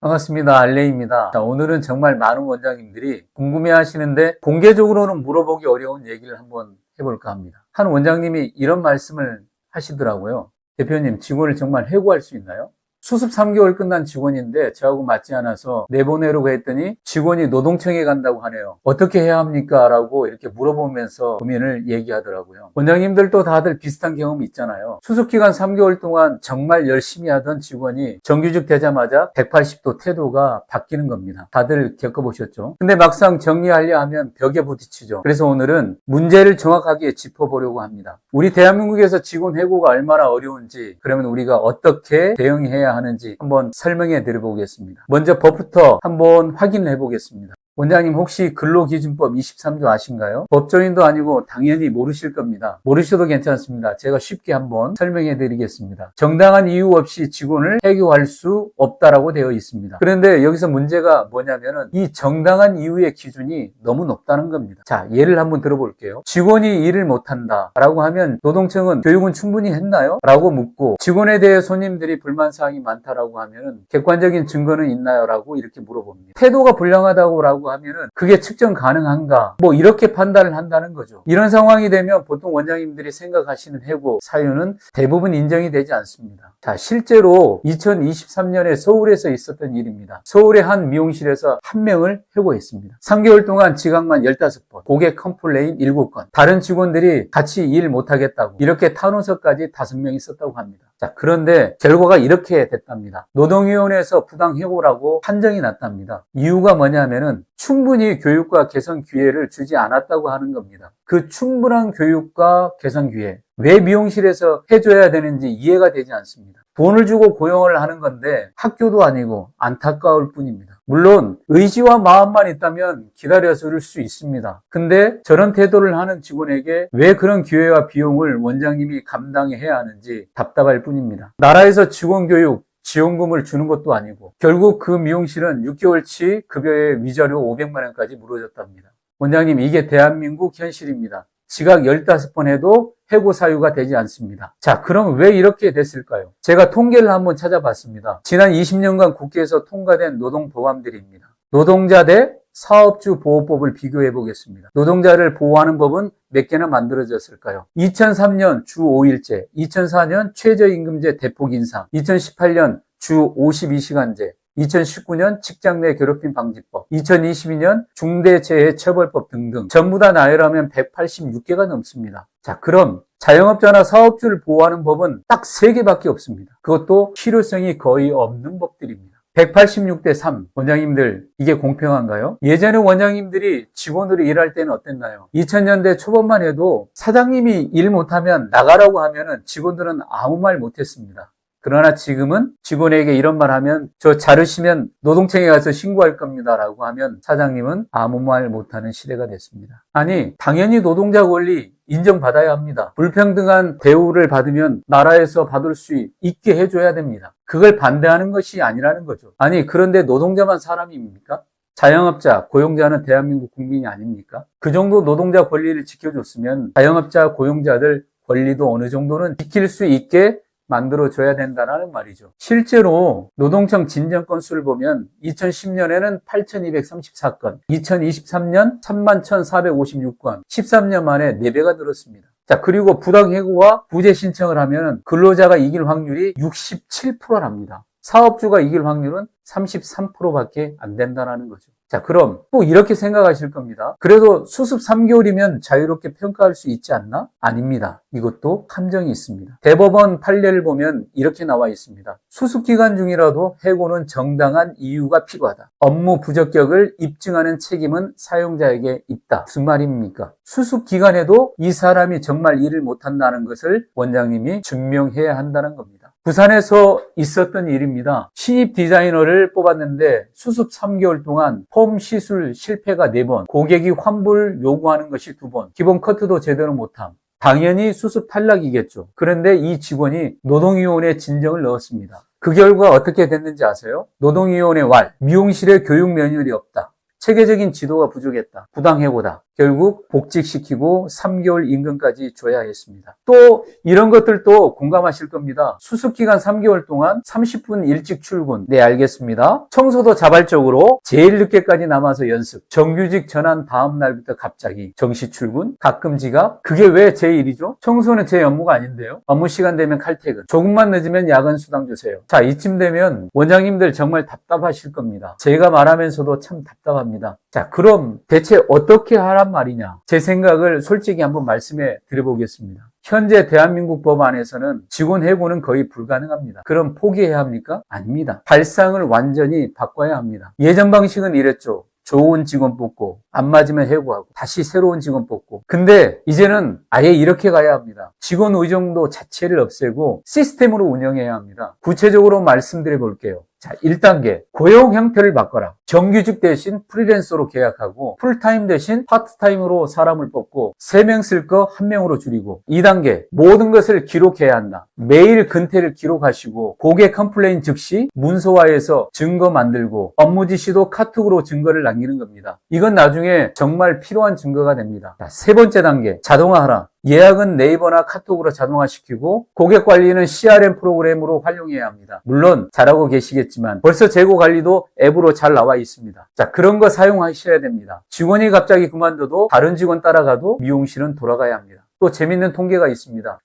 반갑습니다. 알레입니다. 자, 오늘은 정말 많은 원장님들이 궁금해 하시는데 공개적으로는 물어보기 어려운 얘기를 한번 해볼까 합니다. 한 원장님이 이런 말씀을 하시더라고요. 대표님, 직원을 정말 해고할 수 있나요? 수습 3개월 끝난 직원인데 저하고 맞지 않아서 내보내려고 했더니 직원이 노동청에 간다고 하네요. 어떻게 해야 합니까? 라고 이렇게 물어보면서 고민을 얘기하더라고요. 원장님들도 다들 비슷한 경험이 있잖아요. 수습기간 3개월 동안 정말 열심히 하던 직원이 정규직 되자마자 180도 태도가 바뀌는 겁니다. 다들 겪어보셨죠? 근데 막상 정리하려 하면 벽에 부딪히죠. 그래서 오늘은 문제를 정확하게 짚어보려고 합니다. 우리 대한민국에서 직원 해고가 얼마나 어려운지, 그러면 우리가 어떻게 대응해야 하는지 한번 설명해 드려보겠습니다. 먼저 법부터 한번 확인을 해보겠습니다. 원장님, 혹시 근로기준법 23조 아신가요? 법조인도 아니고 당연히 모르실 겁니다. 모르셔도 괜찮습니다. 제가 쉽게 한번 설명해 드리겠습니다. 정당한 이유 없이 직원을 해고할 수 없다라고 되어 있습니다. 그런데 여기서 문제가 뭐냐면은 이 정당한 이유의 기준이 너무 높다는 겁니다. 자, 예를 한번 들어볼게요. 직원이 일을 못한다 라고 하면 노동청은 교육은 충분히 했나요? 라고 묻고, 직원에 대해 손님들이 불만사항이 많다라고 하면은 객관적인 증거는 있나요? 라고 이렇게 물어봅니다. 태도가 불량하다고 라고 하면은 그게 측정 가능한가? 뭐 이렇게 판단을 한다는 거죠. 이런 상황이 되면 보통 원장님들이 생각하시는 해고 사유는 대부분 인정이 되지 않습니다. 자, 실제로 2023년에 서울에서 있었던 일입니다. 서울의 한 미용실에서 한 명을 해고했습니다. 3개월 동안 지각만 15번, 고객 컴플레인 7건, 다른 직원들이 같이 일 못하겠다고 이렇게 탄원서까지 5명이 썼다고 합니다. 자, 그런데 결과가 이렇게 됐답니다. 노동위원회에서 부당해고라고 판정이 났답니다. 이유가 뭐냐면은 충분히 교육과 개선 기회를 주지 않았다고 하는 겁니다. 그 충분한 교육과 개선 기회, 왜 미용실에서 해줘야 되는지 이해가 되지 않습니다. 돈을 주고 고용을 하는 건데 학교도 아니고 안타까울 뿐입니다. 물론 의지와 마음만 있다면 기다려 줄 수 있습니다. 근데 저런 태도를 하는 직원에게 왜 그런 기회와 비용을 원장님이 감당해야 하는지 답답할 뿐입니다. 나라에서 직원 교육 지원금을 주는 것도 아니고 결국 그 미용실은 6개월치 급여의 위자료 500만 원까지 물어졌답니다. 원장님, 이게 대한민국 현실입니다. 지각 15번 해도 해고 사유가 되지 않습니다. 자, 그럼 왜 이렇게 됐을까요? 제가 통계를 한번 찾아봤습니다. 지난 20년간 국회에서 통과된 노동법안들입니다. 노동자 대 사업주 보호법을 비교해 보겠습니다. 노동자를 보호하는 법은 몇 개나 만들어졌을까요? 2003년 주 5일제, 2004년 최저임금제 대폭 인상, 2018년 주 52시간제, 2019년 직장 내 괴롭힘 방지법, 2022년 중대재해처벌법 등등 전부 다 나열하면 186개가 넘습니다. 자, 그럼 자영업자나 사업주를 보호하는 법은 딱 3개밖에 없습니다. 그것도 실효성이 거의 없는 법들입니다. 186대 3. 원장님들, 이게 공평한가요? 예전에 원장님들이 직원으로 일할 때는 어땠나요? 2000년대 초반만 해도 사장님이 일 못하면 나가라고 하면은 직원들은 아무 말 못했습니다. 그러나 지금은 직원에게 이런 말 하면 저 자르시면 노동청에 가서 신고할 겁니다 라고 하면 사장님은 아무 말 못하는 시대가 됐습니다. 아니, 당연히 노동자 권리 인정받아야 합니다. 불평등한 대우를 받으면 나라에서 받을 수 있게 해줘야 됩니다. 그걸 반대하는 것이 아니라는 거죠. 아니, 그런데 노동자만 사람입니까? 자영업자, 고용자는 대한민국 국민이 아닙니까? 그 정도 노동자 권리를 지켜줬으면 자영업자, 고용자들 권리도 어느 정도는 지킬 수 있게 만들어줘야 된다는 말이죠. 실제로 노동청 진정 건수를 보면 2010년에는 8,234건, 2023년 31,456건, 13년 만에 4배가 늘었습니다. 자, 그리고 부당해고와 부재 신청을 하면 근로자가 이길 확률이 67%랍니다. 사업주가 이길 확률은 33%밖에 안 된다는 거죠. 자, 그럼 또 이렇게 생각하실 겁니다. 그래도 수습 3개월이면 자유롭게 평가할 수 있지 않나? 아닙니다. 이것도 함정이 있습니다. 대법원 판례를 보면 이렇게 나와 있습니다. 수습 기간 중이라도 해고는 정당한 이유가 필요하다. 업무 부적격을 입증하는 책임은 사용자에게 있다. 무슨 말입니까? 수습 기간에도 이 사람이 정말 일을 못한다는 것을 원장님이 증명해야 한다는 겁니다. 부산에서 있었던 일입니다. 신입 디자이너를 뽑았는데 수습 3개월 동안 폼 시술 실패가 4번, 고객이 환불 요구하는 것이 2번, 기본 커트도 제대로 못함. 당연히 수습 탈락이겠죠. 그런데 이 직원이 노동위원회에 진정을 넣었습니다. 그 결과 어떻게 됐는지 아세요? 노동위원회 왈, 미용실에 교육 매뉴얼이 없다. 체계적인 지도가 부족했다. 부당해고다. 결국 복직시키고 3개월 임금까지 줘야 했습니다. 또 이런 것들도 공감하실 겁니다. 수습기간 3개월 동안 30분 일찍 출근. 네, 알겠습니다. 청소도 자발적으로 제일 늦게까지 남아서 연습. 정규직 전환 다음 날부터 갑자기 정시 출근, 가끔 지각. 그게 왜 제 일이죠? 청소는 제 업무가 아닌데요. 업무 시간 되면 칼퇴근. 조금만 늦으면 야근 수당 주세요. 자, 이쯤 되면 원장님들 정말 답답하실 겁니다. 제가 말하면서도 참 답답합니다. 자, 그럼 대체 어떻게 하란 말이냐? 제 생각을 솔직히 한번 말씀해 드려보겠습니다. 현재 대한민국 법안에서는 직원 해고는 거의 불가능합니다. 그럼 포기해야 합니까? 아닙니다. 발상을 완전히 바꿔야 합니다. 예전 방식은 이랬죠. 좋은 직원 뽑고 안 맞으면 해고하고 다시 새로운 직원 뽑고. 근데 이제는 아예 이렇게 가야 합니다. 직원 의존도 자체를 없애고 시스템으로 운영해야 합니다. 구체적으로 말씀드려 볼게요. 자, 1단계 고용 형태를 바꿔라. 정규직 대신 프리랜서로 계약하고 풀타임 대신 파트타임으로 사람을 뽑고 3명 쓸 거 1명으로 줄이고. 2단계 모든 것을 기록해야 한다. 매일 근태를 기록하시고 고객 컴플레인 즉시 문서화해서 증거 만들고 업무 지시도 카톡으로 증거를 남기는 겁니다. 이건 나중에 정말 필요한 증거가 됩니다. 자, 3번째 단계 자동화하라. 예약은 네이버나 카톡으로 자동화시키고 고객 관리는 CRM 프로그램으로 활용해야 합니다. 물론 잘하고 계시겠지만 벌써 재고 관리도 앱으로 잘 나와 있습니다. 자, 그런 거 사용하셔야 됩니다. 직원이 갑자기 그만둬도 다른 직원 따라가도 미용실은 돌아가야 합니다. 또 재밌는 통계가 있습니다.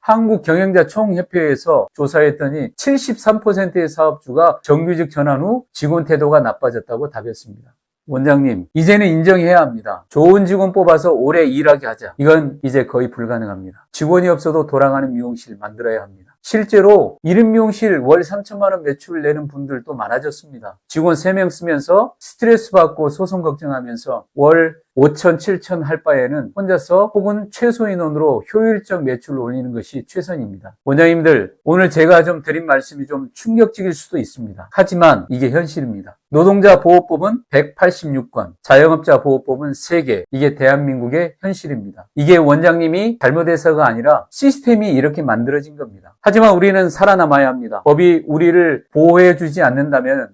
한국경영자총협회에서 조사했더니 73%의 사업주가 정규직 전환 후 직원 태도가 나빠졌다고 답했습니다. 원장님, 이제는 인정해야 합니다. 좋은 직원 뽑아서 오래 일하게 하자. 이건 이제 거의 불가능합니다. 직원이 없어도 돌아가는 미용실 만들어야 합니다. 실제로 1인 미용실 월 3천만 원 매출 내는 분들도 많아졌습니다. 직원 3명 쓰면서 스트레스 받고 소송 걱정하면서 월 5천, 7천 할 바에는 혼자서 혹은 최소 인원으로 효율적 매출을 올리는 것이 최선입니다. 원장님들, 오늘 제가 좀 드린 말씀이 좀 충격적일 수도 있습니다. 하지만 이게 현실입니다. 노동자 보호법은 186건, 자영업자 보호법은 3개. 이게 대한민국의 현실입니다. 이게 원장님이 잘못해서가 아니라 시스템이 이렇게 만들어진 겁니다. 하지만 우리는 살아남아야 합니다. 법이 우리를 보호해주지 않는다면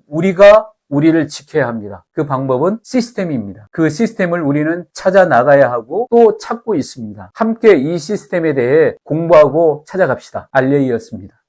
우리를 지켜야 합니다. 그 방법은 시스템입니다. 그 시스템을 우리는 찾아 나가야 하고 또 찾고 있습니다. 함께 이 시스템에 대해 공부하고 찾아갑시다. 알레이였습니다.